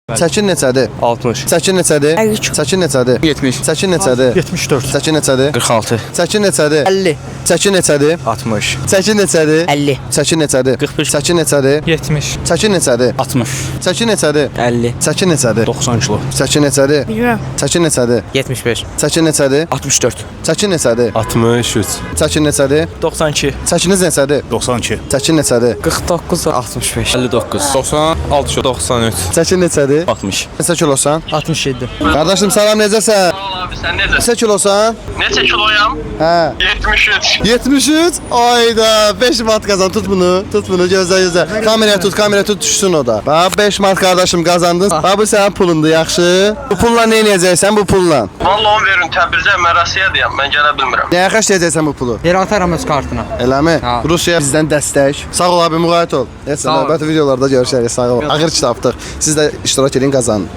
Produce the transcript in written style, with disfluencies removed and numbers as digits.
Çəkin neçədir? 60. Çəkin neçədir? 53. Çəkin neçədir? 70. Çəkin neçədir? 74. Çəkin neçədir? 46. Çəkin neçədir? 50. Çəkin neçədir? 60. Çəkin neçədir? 50. Çəkin neçədir? 41. Çəkin neçədir? 70. Çəkin neçədir? 60. Çəkin neçədir? 50. Çəkin neçədir? 90 kilo. Çəkin neçədir? Bilmirəm. Çəkin neçədir? 75. Çəkin neçədir? 64. Çəkin neçədir? 63. Çəkin neçədir? 92. Çəkiniz neçədir? 92. Çəkin neçədir? 49. 65. 59. 96. 93. Çəkin neçədir? 60. Neçə kilosan? 67. Qardaşım salam, necəsən? Abi sen nedir? Neçə kilosan? Neçə kiloyam? Hə. 73. 73. Ayda 5 manat qazan. Tut bunu. Tut bunu. Gözlə gözlə. Kameraya tut düşsün o da. Bax 5 manat qardaşım qazandın. Bax bu sənin pulundur, yaxşı? Bu pulla nə edəcəksən bu pulla? Vallahi onu verin Təbrizə mərasiyədiyəm. Mən gələ bilmirəm. Nəyə xərcləyəcəksən bu pulu? Geri atarım öz kartına. Eləmi? Ha. Rusiyaya bizdən dəstək. Sağ ol abi, müğayət ol. Heç Sağ ol. növbəti videolarda görüşərik. Sağ ol. Ağır kitabdıq. Siz də iştirak edin, qazanın.